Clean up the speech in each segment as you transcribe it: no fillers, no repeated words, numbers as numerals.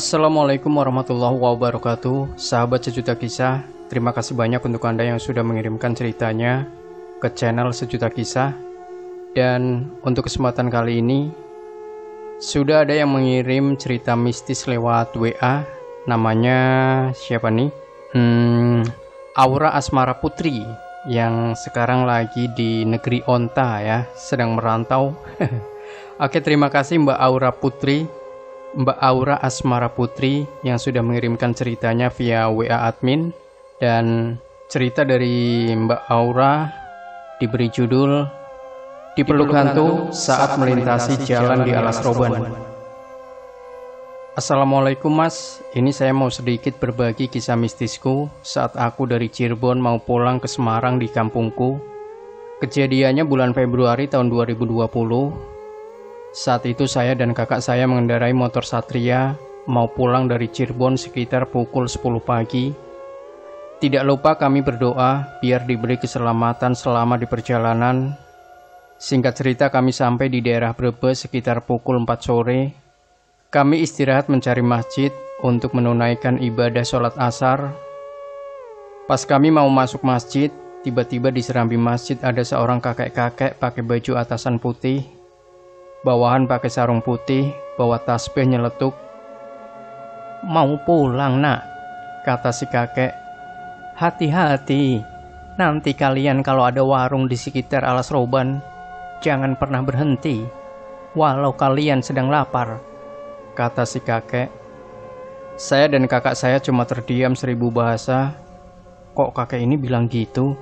Assalamualaikum warahmatullahi wabarakatuh. Sahabat Sejuta Kisah, terima kasih banyak untuk Anda yang sudah mengirimkan ceritanya ke channel Sejuta Kisah. Dan untuk kesempatan kali ini, sudah ada yang mengirim cerita mistis lewat WA. Namanya siapa nih? Aura Asmara Putri, yang sekarang lagi di negeri Onta ya, sedang merantau. Oke, terima kasih Mbak Aura Putri, Mbak Aura Asmara Putri yang sudah mengirimkan ceritanya via WA admin. Dan cerita dari Mbak Aura diberi judul Dipeluk Hantu Saat Melintasi Jalan di Alas Roban. Assalamualaikum Mas, ini saya mau sedikit berbagi kisah mistisku saat aku dari Cirebon mau pulang ke Semarang di kampungku. Kejadiannya bulan Februari tahun 2020. Saat itu saya dan kakak saya mengendarai motor Satria mau pulang dari Cirebon sekitar pukul 10 pagi. Tidak lupa kami berdoa biar diberi keselamatan selama di perjalanan. Singkat cerita, kami sampai di daerah Brebes sekitar pukul 4 sore. Kami istirahat mencari masjid untuk menunaikan ibadah sholat asar. Pas kami mau masuk masjid, tiba-tiba di serambi masjid ada seorang kakek-kakek pakai baju atasan putih, bawahan pakai sarung putih, bawa tasbih nyeletuk. "Mau pulang nak," kata si kakek. "Hati-hati, nanti kalian kalau ada warung di sekitar Alas Roban, jangan pernah berhenti, walau kalian sedang lapar," kata si kakek. Saya dan kakak saya cuma terdiam 1000 bahasa. Kok kakek ini bilang gitu?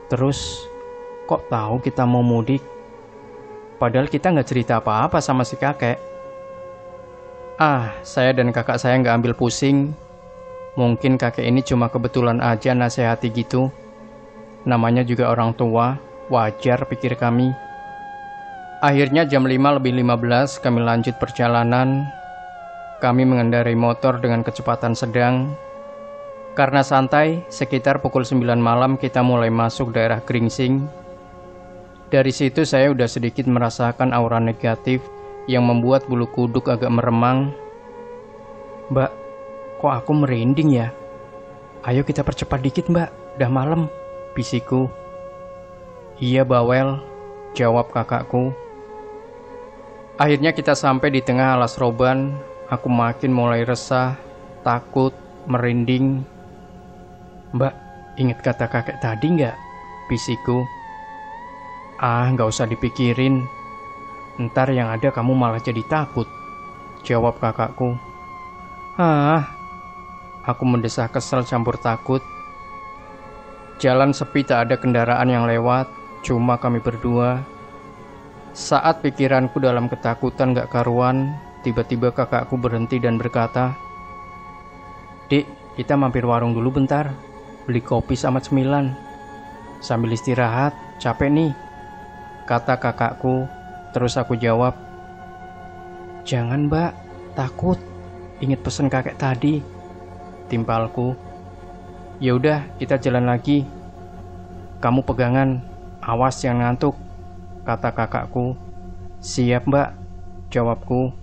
Terus, kok tahu kita mau mudik? Padahal kita nggak cerita apa-apa sama si kakek. Saya dan kakak saya nggak ambil pusing. Mungkin kakek ini cuma kebetulan aja nasihati gitu. Namanya juga orang tua, wajar pikir kami. Akhirnya jam 5:15 kami lanjut perjalanan. Kami mengendarai motor dengan kecepatan sedang. Karena santai, sekitar pukul 9 malam kita mulai masuk daerah Gringsing. Dari situ saya udah sedikit merasakan aura negatif yang membuat bulu kuduk agak meremang. "Mbak, kok aku merinding ya? Ayo kita percepat dikit mbak, udah malam," bisikku. "Iya bawel," jawab kakakku. Akhirnya kita sampai di tengah Alas Roban. Aku makin mulai resah, takut, merinding. "Mbak, ingat kata kakek tadi nggak?" bisikku. Nggak usah dipikirin, ntar yang ada kamu malah jadi takut," jawab kakakku. Aku mendesah kesel campur takut. Jalan sepi, tak ada kendaraan yang lewat, cuma kami berdua. Saat pikiranku dalam ketakutan gak karuan, tiba-tiba kakakku berhenti dan berkata, "Dik, kita mampir warung dulu bentar, beli kopi sama cemilan. Sambil istirahat, capek nih," kata kakakku. Terus aku jawab, "Jangan mbak, takut. Ingat pesan kakek tadi," timpalku. "Ya udah, kita jalan lagi. Kamu pegangan, awas jangan ngantuk," kata kakakku. "Siap mbak," jawabku.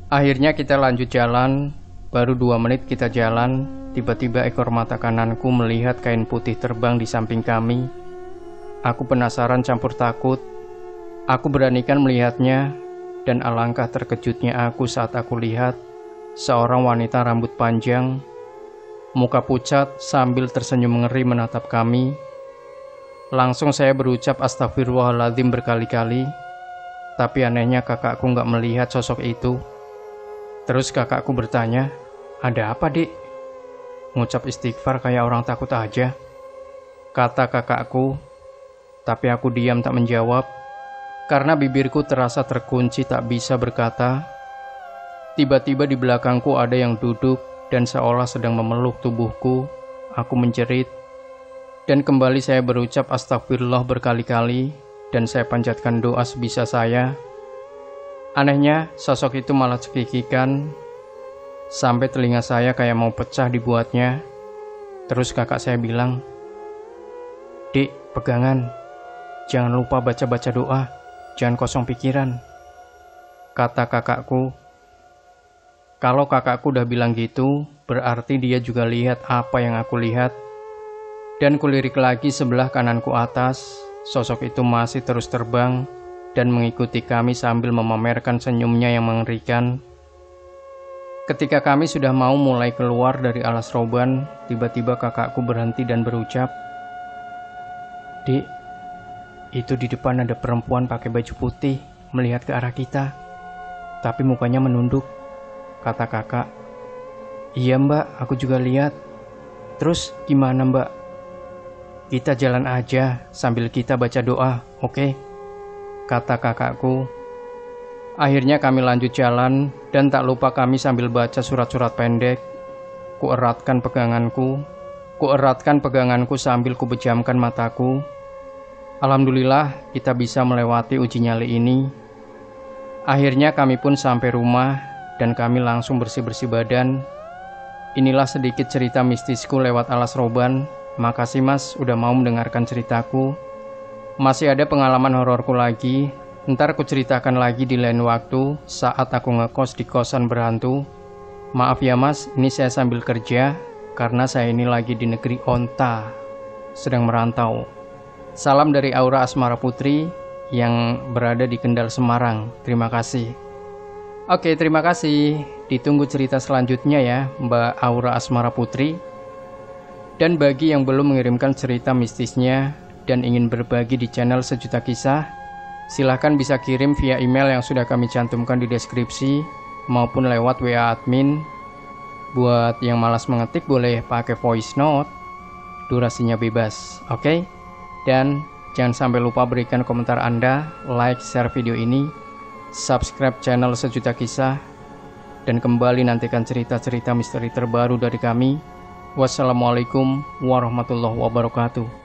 Akhirnya kita lanjut jalan. Baru 2 menit kita jalan, tiba-tiba ekor mata kananku melihat kain putih terbang di samping kami. Aku penasaran campur takut. Aku beranikan melihatnya, dan alangkah terkejutnya aku saat aku lihat seorang wanita rambut panjang, muka pucat sambil tersenyum mengeri menatap kami. Langsung saya berucap astagfirullahaladzim berkali-kali, tapi anehnya kakakku nggak melihat sosok itu. Terus kakakku bertanya, "Ada apa dik?" "Ngucap istighfar kayak orang takut aja," kata kakakku. Tapi aku diam tak menjawab, karena bibirku terasa terkunci tak bisa berkata. Tiba-tiba di belakangku ada yang duduk dan seolah sedang memeluk tubuhku. Aku menjerit, dan kembali saya berucap astagfirullah berkali-kali, dan saya panjatkan doa sebisa saya. Anehnya, sosok itu malah cekikikan, sampai telinga saya kayak mau pecah dibuatnya. Terus kakak saya bilang, "Dik, pegangan. Jangan lupa baca-baca doa, jangan kosong pikiran," kata kakakku. Kalau kakakku udah bilang gitu, berarti dia juga lihat apa yang aku lihat. Dan kulirik lagi sebelah kananku atas, sosok itu masih terus terbang dan mengikuti kami sambil memamerkan senyumnya yang mengerikan. Ketika kami sudah mau mulai keluar dari alas roban, tiba-tiba kakakku berhenti dan berucap, "Dik, itu di depan ada perempuan pakai baju putih melihat ke arah kita, tapi mukanya menunduk," kata kakak. "Iya mbak, aku juga lihat. Terus gimana mbak?" "Kita jalan aja sambil kita baca doa, oke?" kata kakakku. Akhirnya kami lanjut jalan dan tak lupa kami sambil baca surat-surat pendek. Kueratkan peganganku sambil kubejamkan mataku. Alhamdulillah kita bisa melewati uji nyali ini. Akhirnya kami pun sampai rumah dan kami langsung bersih-bersih badan. Inilah sedikit cerita mistisku lewat alas roban. Makasih mas udah mau mendengarkan ceritaku. Masih ada pengalaman hororku lagi. Ntar ku ceritakan lagi di lain waktu saat aku ngekos di kosan berhantu. Maaf ya mas, ini saya sambil kerja karena saya ini lagi di negeri onta, sedang merantau. Salam dari Aura Asmara Putri yang berada di Kendal, Semarang. Terima kasih. Oke, terima kasih. Ditunggu cerita selanjutnya ya, Mbak Aura Asmara Putri. Dan bagi yang belum mengirimkan cerita mistisnya dan ingin berbagi di channel Sejuta Kisah, silahkan bisa kirim via email yang sudah kami cantumkan di deskripsi maupun lewat WA admin. Buat yang malas mengetik boleh pakai voice note, durasinya bebas, oke? Dan jangan sampai lupa berikan komentar Anda, like, share video ini, subscribe channel Sejuta Kisah, dan kembali nantikan cerita-cerita misteri terbaru dari kami. Wassalamualaikum warahmatullahi wabarakatuh.